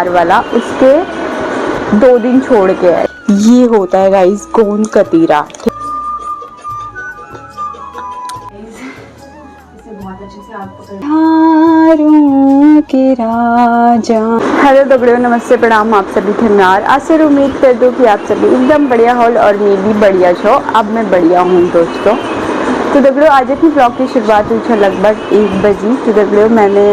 वाला उसके 2 दिन छोड़ के है। ये होता है गाइस गोंद कतीरा। के राजा। हेलो दगड़ियों, नमस्ते, प्रणाम, आप सभी खन्नार। आज से उम्मीद कर दो कि आप सभी एकदम बढ़िया हो और मैं भी बढ़िया छो। अब मैं बढ़िया हूँ दोस्तों। तो दगड़ियों आज की ब्लॉग की शुरुआत हुई थी लगभग 1 बजे। तो दगड़ियों मैंने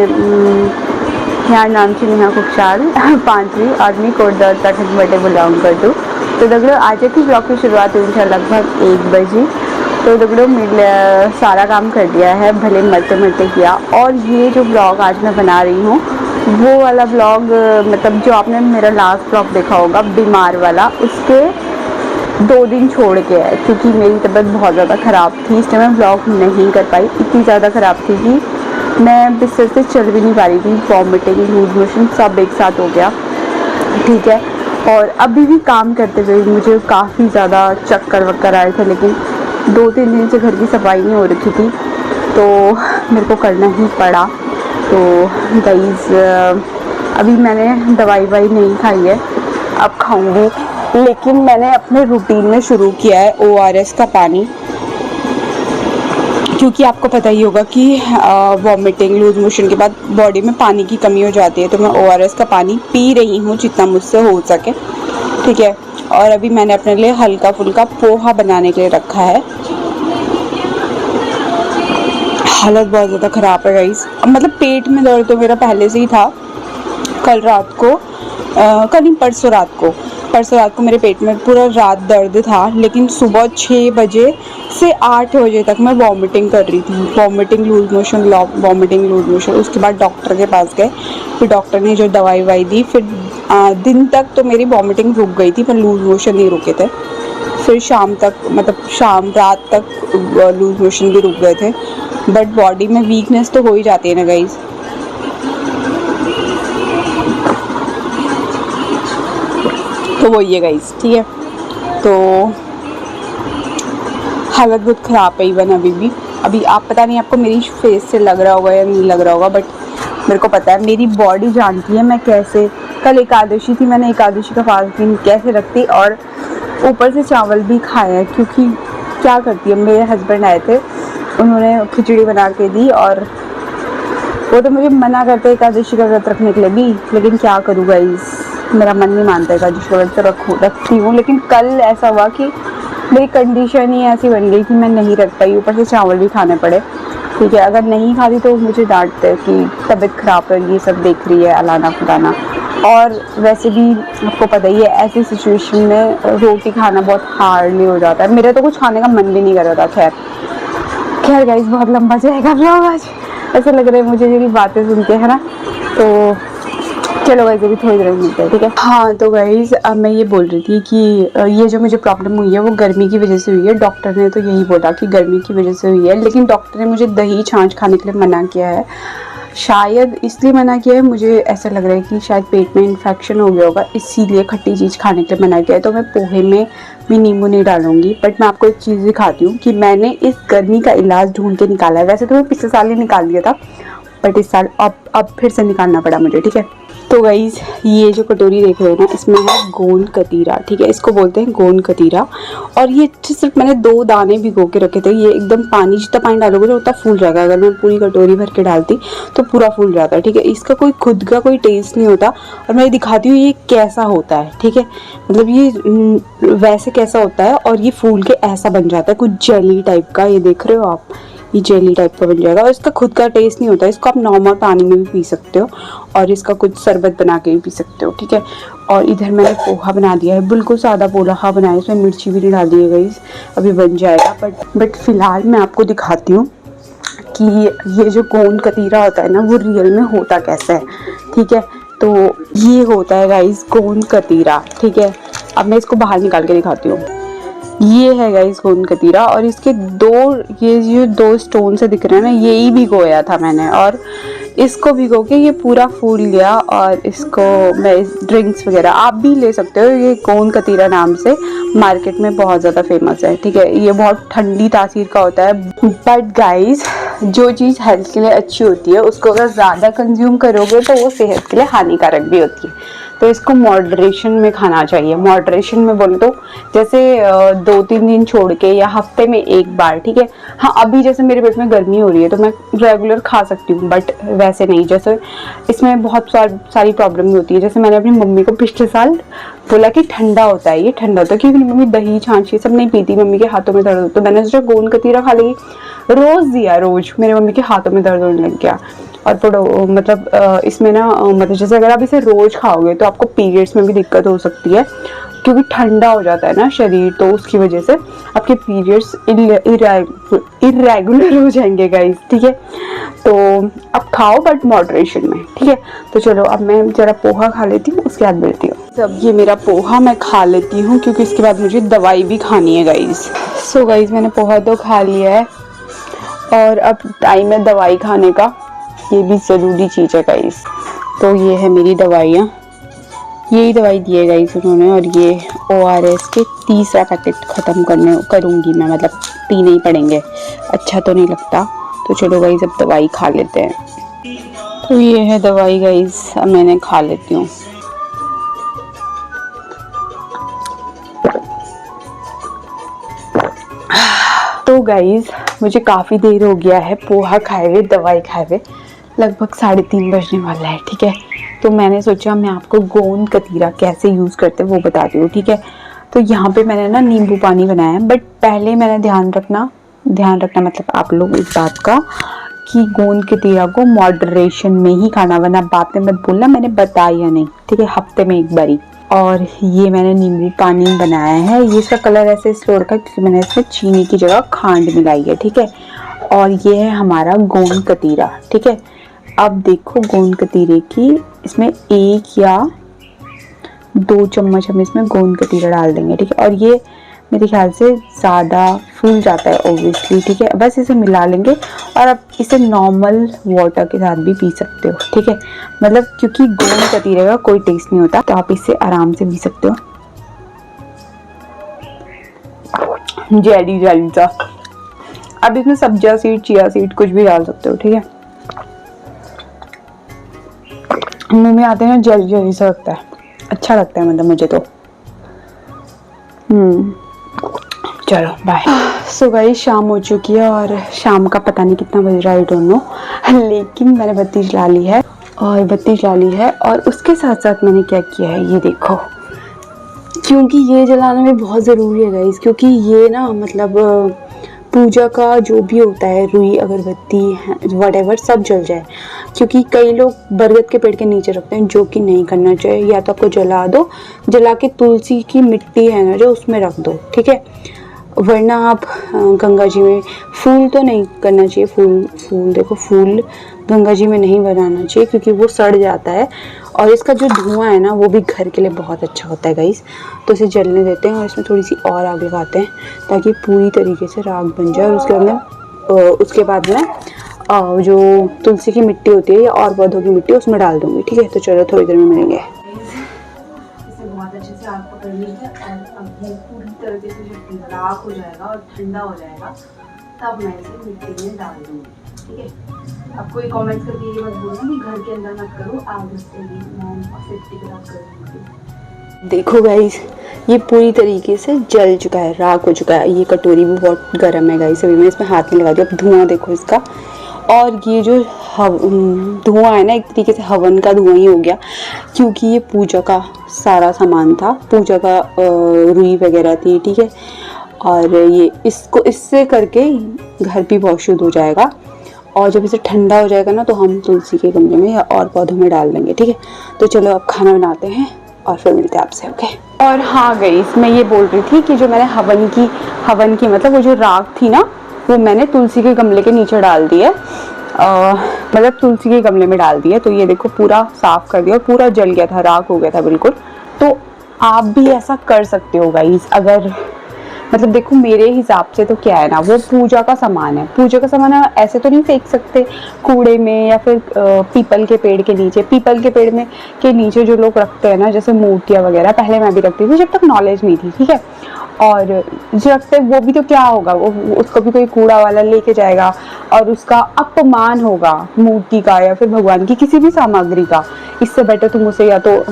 यहाँ नाम से नेहा खुशहाल 5वीं आदमी कोटदौर तक बटे बिलोंग कर दूँ। तो दगड़ियों आज की ब्लॉग की शुरुआत हुई थी लगभग 1 बजे। तो दगड़ियों सारा काम कर दिया है, भले मरते मरते किया। और ये जो ब्लॉग आज मैं बना रही हूँ वो वाला ब्लॉग मतलब जो आपने मेरा लास्ट ब्लॉग देखा होगा बीमार वाला, उसके 2 दिन छोड़ के है क्योंकि मेरी तबीयत बहुत ज़्यादा ख़राब थी। इस टाइम मैं ब्लॉग नहीं कर पाई, इतनी ज़्यादा ख़राब थी कि मैं बिस्तर से चल भी नहीं पा रही थी। वॉमिटिंग, लूज मोशन सब एक साथ हो गया, ठीक है। और अभी भी काम करते हुए मुझे काफ़ी ज़्यादा चक्कर वक्कर आए थे, लेकिन 2-3 दिन से घर की सफाई नहीं हो रखी थी तो मेरे को करना ही पड़ा। तो गाइस अभी मैंने दवाई नहीं खाई है, अब खाऊंगी। लेकिन मैंने अपने रूटीन में शुरू किया है ORS का पानी, क्योंकि आपको पता ही होगा कि वॉमिटिंग, लूज मोशन के बाद बॉडी में पानी की कमी हो जाती है। तो मैं ORS का पानी पी रही हूँ जितना मुझसे हो सके, ठीक है। और अभी मैंने अपने लिए हल्का फुल्का पोहा बनाने के लिए रखा है। हालत बहुत ज़्यादा ख़राब है गाइस। मतलब पेट में दर्द तो मेरा पहले से ही था। कल रात को परसों रात को मेरे पेट में पूरा रात दर्द था, लेकिन सुबह 6 बजे से 8 बजे तक मैं वॉमिटिंग कर रही थी। Vomiting loose motion. उसके बाद डॉक्टर के पास गए, फिर डॉक्टर ने जो दवाई दी, फिर दिन तक तो मेरी वॉमिटिंग रुक गई थी पर लूज मोशन नहीं रुके थे। फिर रात तक लूज मोशन भी रुक गए थे। बट बॉडी में वीकनेस तो हो ही जाती है ना गाइस। तो वही है गाइस, ठीक है। तो हालत बहुत ख़राब है इवन अभी आप पता नहीं आपको मेरी फेस से लग रहा होगा या नहीं लग रहा होगा, बट मेरे को पता है, मेरी बॉडी जानती है मैं कैसे। कल एकादशी थी, मैंने एकादशी का फास्टिंग कैसे रखती और ऊपर से चावल भी खाया है, क्योंकि क्या करती है, मेरे हस्बैंड आए थे, उन्होंने खिचड़ी बना के दी और वो तो मुझे मना करते एकादशी का व्रत रखने के लिए भी, लेकिन क्या करूँ गाइस, मेरा मन नहीं मानता एकादशी का व्रत रखती हूँ। लेकिन कल ऐसा हुआ कि मेरी कंडीशन ही ऐसी बन गई कि मैं नहीं रख पाई, ऊपर से चावल भी खाने पड़े, ठीक है। अगर नहीं खाती तो मुझे डांटते कि तबीयत ख़राब है, ये सब देख रही है अलाना फलाना। और वैसे भी आपको पता ही है ऐसी सिचुएशन में रोटी खाना बहुत हार्डली हो जाता है। मेरा तो कुछ खाने का मन भी नहीं कर रहा था। खैर गाइस बहुत लंबा जाएगा ब्लॉग आज, ऐसा लग रहा है मुझे मेरी बातें सुन के, है ना। तो चलो गाइस अभी थोड़ी देर में मिलते हैं, ठीक है। हाँ तो गाइस अब मैं ये बोल रही थी कि ये जो मुझे प्रॉब्लम हुई है वो गर्मी की वजह से हुई है। डॉक्टर ने तो यही बोला कि गर्मी की वजह से हुई है, लेकिन डॉक्टर ने मुझे दही छाछ खाने के लिए मना किया है। शायद इसलिए मना किया है, मुझे ऐसा लग रहा है कि शायद पेट में इन्फेक्शन हो गया होगा, इसीलिए खट्टी चीज़ खाने के लिए मना किया है। तो मैं पोहे में भी नींबू नहीं डालूंगी। बट मैं आपको एक चीज़ दिखाती हूँ कि मैंने इस गर्मी का इलाज ढूंढ के निकाला है। वैसे तो मैं पिछले साल ही निकाल दिया था, बट इस साल अब फिर से निकालना पड़ा मुझे, ठीक है। तो गाइस ये जो कटोरी देख रहे हो ना, इसमें है गोंद कतीरा, ठीक है, इसको बोलते हैं गोंद कतीरा। और ये सिर्फ मैंने 2 दाने भिगो के रखे थे। ये एकदम पानी, जितना पानी डालोगे ना उतना फूल जाएगा। अगर मैं पूरी कटोरी भर के डालती तो पूरा फूल जाता है, ठीक है। इसका कोई खुद का कोई टेस्ट नहीं होता। और मैं दिखाती हूँ ये कैसा होता है, ठीक है। मतलब ये वैसे कैसा होता है और ये फूल के ऐसा बन जाता है कुछ जेली टाइप का। ये देख रहे हो आप, ये जेली टाइप का बन जाएगा। और इसका खुद का टेस्ट नहीं होता। इसको आप नॉर्मल पानी में भी पी सकते हो और इसका कुछ शरबत बना के भी पी सकते हो, ठीक है। और इधर मैंने पोहा बना दिया है, बिल्कुल सादा पोहा बनाया, इसमें मिर्ची भी नहीं डाल दी है गाइस, अभी बन जाएगा। बट फिलहाल मैं आपको दिखाती हूँ कि ये जो गोंद कतीरा होता है ना वो रियल में होता कैसा है, ठीक है। तो ये होता है गाइस गोंद कतीरा, ठीक है। अब मैं इसको बाहर निकाल के दिखाती हूँ। ये है गाइस गोंद कतीरा और इसके ये जो 2 स्टोन से दिख रहे हैं ना, यही भिगोया था मैंने और इसको भिगो के ये पूरा फूल गया। और इसको मैं ड्रिंक्स वगैरह आप भी ले सकते हो। ये गोंद कतीरा नाम से मार्केट में बहुत ज़्यादा फेमस है, ठीक है। ये बहुत ठंडी तासीर का होता है। बट गाइस जो चीज़ हेल्थ के लिए अच्छी होती है उसको अगर ज़्यादा कंज्यूम करोगे तो वो सेहत के लिए हानिकारक भी होती है। तो इसको मॉडरेशन में खाना चाहिए। मॉडरेशन में बोले तो जैसे 2-3 दिन छोड़ के या हफ्ते में एक बार, ठीक है। हाँ, अभी जैसे मेरे पेट में गर्मी हो रही है तो मैं रेगुलर खा सकती हूँ, बट वैसे नहीं। जैसे इसमें बहुत सारी प्रॉब्लम होती है। जैसे मैंने अपनी मम्मी को पिछले साल बोला कि ठंडा होता है, ये ठंडा होता है, क्योंकि मम्मी दही छाछ ये सब नहीं पीती, मम्मी के हाथों में दर्द होता, तो मैंने सोचा गोंद कतीरा खा लेगी। रोज दिया, रोज मेरे मम्मी के हाथों में दर्द होने लग गया। और मतलब इसमें ना मतलब जैसे अगर आप इसे रोज खाओगे तो आपको पीरियड्स में भी दिक्कत हो सकती है, क्योंकि ठंडा हो जाता है ना शरीर, तो उसकी वजह से आपके पीरियड्स इरेगुलर हो जाएंगे गाइस, ठीक है। तो अब खाओ बट मॉडरेशन में, ठीक है। तो चलो अब मैं जरा पोहा खा लेती हूँ, उसके बाद मिलती हूँ। अब ये मेरा पोहा मैं खा लेती हूँ क्योंकि इसके बाद मुझे दवाई भी खानी है गाइस। सो गाइस मैंने पोहा तो खा लिया है और अब टाइम है दवाई खाने का। ये भी ज़रूरी चीज़ है गाइस। तो ये है मेरी दवाइयाँ, यही दवाई दी है गाइस उन्होंने। और ये ORS के 3रा पैकेट ख़त्म करूँगी मैं, मतलब 3 ही पड़ेंगे, अच्छा तो नहीं लगता। तो चलो गाइस अब दवाई खा लेते हैं। तो ये है दवाई गाइस, अब मैंने खा लेती हूँ। तो गाइस मुझे काफ़ी देर हो गया है पोहा खाए हुए, दवाई खाए हुए, लगभग 3:30 बजने वाला है, ठीक है। तो मैंने सोचा मैं आपको गोंद कतीरा कैसे यूज़ करते हैं वो बताती हूँ, ठीक है। तो यहाँ पे मैंने ना नींबू पानी बनाया है, बट पहले मैंने ध्यान रखना मतलब आप लोग इस बात का कि गोंद कतीरा को मॉडरेशन में ही खाना, वरना बाद में मत बोलना मैंने बताया नहीं, ठीक है, हफ्ते में एक बारी। और ये मैंने नींबू पानी बनाया है, ये इसका कलर ऐसे इसलिए रखा क्योंकि मैंने इसमें चीनी की जगह खांड मिलाई है, ठीक है। और ये है हमारा गोंद कतीरा, ठीक है। अब देखो गोंद कतीरे की इसमें 1 या 2 चम्मच हम इसमें गोंद कतीरा डाल देंगे, ठीक है। और ये मेरे ख्याल से ज़्यादा फूल जाता है ऑब्वियसली, ठीक है। बस इसे मिला लेंगे और अब इसे नॉर्मल वाटर के साथ भी पी सकते हो, ठीक है। मतलब क्योंकि गोंद कतीरे का कोई टेस्ट नहीं होता, तो आप इसे आराम से पी सकते हो, जेली जेली सा। अब इसमें सब्जियां सीड, चिया सीड कुछ भी डाल सकते हो, ठीक है। मुंह में आते हैं जेली जेली सा लगता है, अच्छा लगता है मतलब मुझे तो। चलो बाय। सो गाइस शाम हो चुकी है और शाम का पता नहीं कितना बज रहा है, आई डोंट नो, लेकिन मैंने बत्ती जला ली है। और उसके साथ साथ मैंने क्या किया है ये देखो, क्योंकि ये जलाना भी बहुत ज़रूरी है गाइस, क्योंकि ये ना मतलब पूजा का जो भी होता है, रुई अगरबत्ती व्हाटएवर सब जल जाए। क्योंकि कई लोग बरगद के पेड़ के नीचे रखते हैं, जो कि नहीं करना चाहिए। या तो आपको जला दो, जला के तुलसी की मिट्टी है ना जो उसमें रख दो, ठीक है। वरना आप गंगा जी में, फूल तो नहीं करना चाहिए, फूल देखो, फूल गंगा जी में नहीं बनाना चाहिए क्योंकि वो सड़ जाता है। और इसका जो धुआं है ना वो भी घर के लिए बहुत अच्छा होता है गाइस। तो इसे जलने देते हैं और इसमें थोड़ी सी और आग लगाते हैं ताकि पूरी तरीके से राख बन जाए। और उसके बाद में जो तुलसी की मिट्टी होती है या और पौधों की मिट्टी उसमें डाल दूँगी, ठीक है। तो चलो थोड़ी देर में मिलेंगे। बहुत अच्छे से आग पकड़ ली है और अब ये पूरी तरीके से जब राख हो जाएगा और ठंडा हो जाएगा तब मैं इसे मिट्टी में डाल दूँगी, ठीक है। अब कोई कमेंट्स करके ये मत बोलना कि घर के अंदर मत करो, आग लगेगी, मैं सेफ्टी के साथ करूँगी। देखो गाइस ये पूरी तरीके से जल चुका है, राख हो चुका है। ये कटोरी भी बहुत गर्म है गाइस, अभी मैं इसमें हाथ में लगा दिया। अब धुआं देखो इसका, और ये जो धुआं है ना एक तरीके से हवन का धुआं ही हो गया, क्योंकि ये पूजा का सारा सामान था, पूजा का रुई वगैरह थी, ठीक है। और ये इससे करके घर भी बहुत शुद्ध हो जाएगा। और जब इसे ठंडा हो जाएगा ना तो हम तुलसी के गमले में या और पौधों में डाल देंगे, ठीक है। तो चलो अब खाना बनाते हैं और फिर मिलते हैं आपसे, ओके। और हाँ गाइस मैं ये बोल रही थी कि जो मैंने हवन की मतलब वो जो राख थी ना वो मैंने तुलसी के गमले के नीचे डाल दी है, मतलब तुलसी के गमले में डाल दिया। तो ये देखो पूरा साफ कर दिया और पूरा जल गया था, राख हो गया था बिल्कुल। तो आप भी ऐसा कर सकते हो गाइस, अगर मतलब देखो मेरे हिसाब से तो क्या है ना, वो पूजा का सामान है, पूजा का सामान है, ऐसे तो नहीं फेंक सकते कूड़े में या फिर पीपल के पेड़ के नीचे। पीपल के पेड़ में के नीचे जो लोग रखते हैं ना, जैसे मूर्तियां वगैरह, पहले मैं भी रखती थी जब तक नॉलेज नहीं थी, ठीक है। और जो रखते वो भी तो क्या होगा, वो उसको भी कोई कूड़ा वाला लेके जाएगा और उसका अपमान होगा मूर्ति का या फिर भगवान की किसी भी सामग्री का। इससे बेटर तुम उसे या तो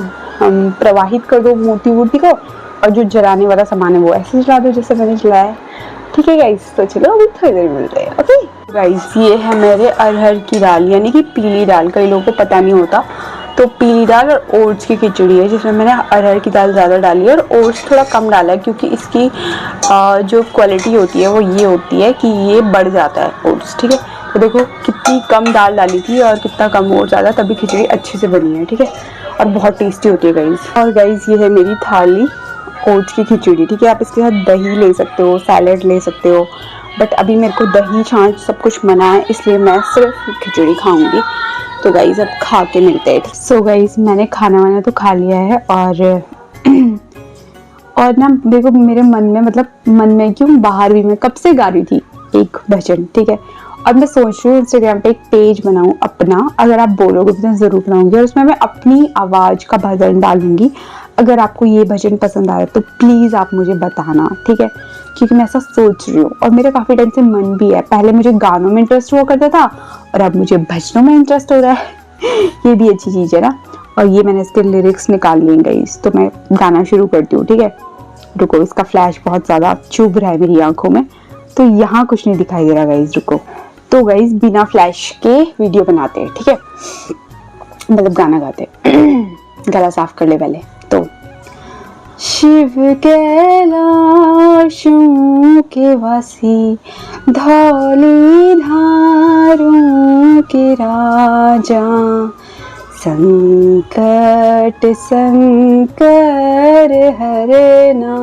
प्रवाहित कर दो मूर्ति को, और जो जलाने वाला सामान है वो ऐसे जला दो जैसे मैंने जलाया है, ठीक है गाइस। तो चलो अभी थोड़ी देर मिलते हैं, ओके गाइस। ये है मेरे अरहर की दाल, यानी कि पीली दाल, कई लोगों को पता नहीं होता। तो पीली दाल और ओट्स की खिचड़ी है, जिसमें मैंने अरहर की दाल ज़्यादा डाली है और ओट्स थोड़ा कम डाला है, क्योंकि इसकी जो क्वालिटी होती है वो ये होती है कि ये बढ़ जाता है ओट्स, ठीक है। तो देखो कितनी कम दाल डाली थी और कितना कम ओट्स डाला, तभी खिचड़ी अच्छे से बनी है, ठीक है। और बहुत टेस्टी होती है गाइस। और गाइस ये है मेरी थाली ओट्स की खिचड़ी, ठीक है। आप इसके साथ दही ले सकते हो, सैलेड ले सकते हो, बट अभी मेरे को दही छाछ सब कुछ मना है, इसलिए मैं सिर्फ खिचड़ी खाऊंगी। तो गाइस अब खा के मिलते हैं। सो गाइस मैंने खाना वाना तो खा लिया है, और ना देखो मेरे मन में, मतलब मन में क्यों, बाहर भी मैं कब से गा रही थी एक भजन, ठीक है। और मैं सोच रही हूँ इंस्टाग्राम पे एक पेज बनाऊँ अपना, अगर आप बोलोगे तो मैं ज़रूर बनाऊंगी, और उसमें मैं अपनी आवाज़ का भजन डालूंगी। अगर आपको ये भजन पसंद आए तो प्लीज़ आप मुझे बताना, ठीक है, क्योंकि मैं ऐसा सोच रही हूँ और मेरा काफ़ी टाइम से मन भी है। पहले मुझे गानों में इंटरेस्ट हुआ करता था और अब मुझे भजनों में इंटरेस्ट हो रहा है ये भी अच्छी चीज़ है ना। और ये मैंने इसके लिरिक्स निकाल लिए गाइस, तो मैं गाना शुरू करती हूँ, ठीक है। रुको, इसका फ्लैश बहुत ज़्यादा चुभ रहा है मेरी आंखों में, तो यहाँ कुछ नहीं दिखाई दे रहा गाइस, रुको। तो गाइस बिना फ्लैश के वीडियो बनाते हैं, ठीक है, मतलब गाना गाते गला साफ कर ले पहले। तो शिव कैलाशों के वासी, धौली धारों के राजा, संकट संकर हरना,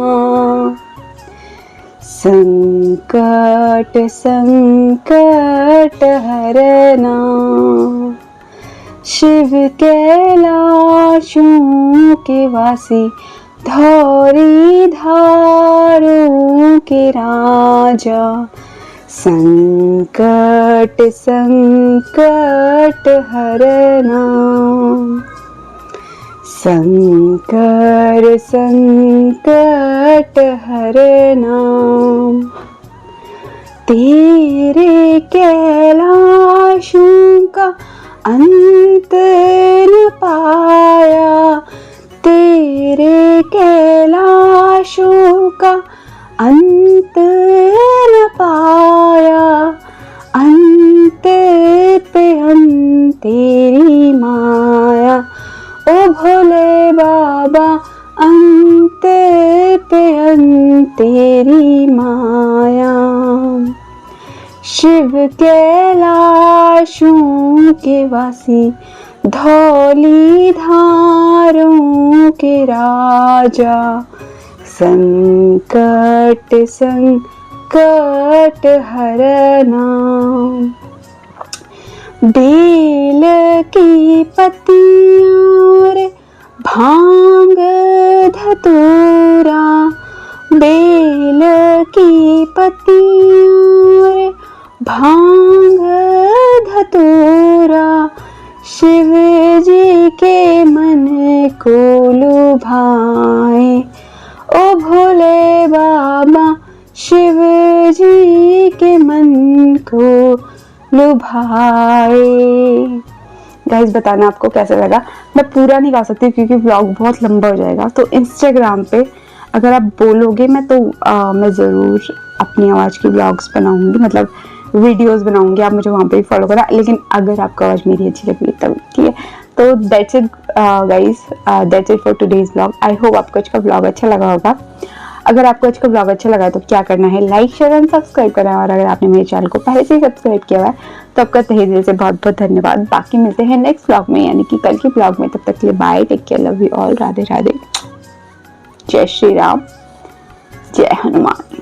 संकट संकट हरना। शिव कैलाशों के वासी, धौरी धारों के राजा, संकट संकट हरना, संकर संकट हरना। तेरे कैलाशों का अंत न पाया, तेरे कैलाशों का अंत न पाया, अंत पे हम तेरी माया, ओ भोले बाबा अंत पे हम तेरी माया। शिव कैलाशों के वासी, धौली धारों के राजा, संकट संकट हरना। बेल की पत्तियों रे भांग धतूरा, बेल की पत्तियों रे भांग धतूरा, शिव जी के मन को लुभाए, ओ भोले बाबा शिव जी के मन को लुभाए। गाइस बताना आपको कैसा लगा। मैं पूरा नहीं गा सकती क्योंकि व्लॉग बहुत लंबा हो जाएगा, तो इंस्टाग्राम पे अगर आप बोलोगे मैं तो मैं ज़रूर अपनी आवाज़ की व्लॉग्स बनाऊंगी, मतलब वीडियोस बनाऊंगी, आप मुझे वहाँ पे भी फॉलो करना। लेकिन अगर आपको आवाज़ मेरी अच्छी लगी तब, ठीक है। तो that's it guys, that's it for today's vlog. I hope आपको आज का व्लॉग अच्छा लगा होगा। अगर आपको आज का व्लॉग अच्छा लगा है तो क्या करना है, लाइक शेयर एंड सब्सक्राइब करना है। और अगर आपने मेरे चैनल को पहले से ही सब्सक्राइब किया हुआ है तो आपका तहे दिल से बहुत बहुत धन्यवाद। बाकी मिलते हैं नेक्स्ट व्लॉग में, यानी कि कल के व्लॉग में। तब तक के लिए bye, take care, love you all, Radhe Radhe, जय श्री राम, जय हनुमान।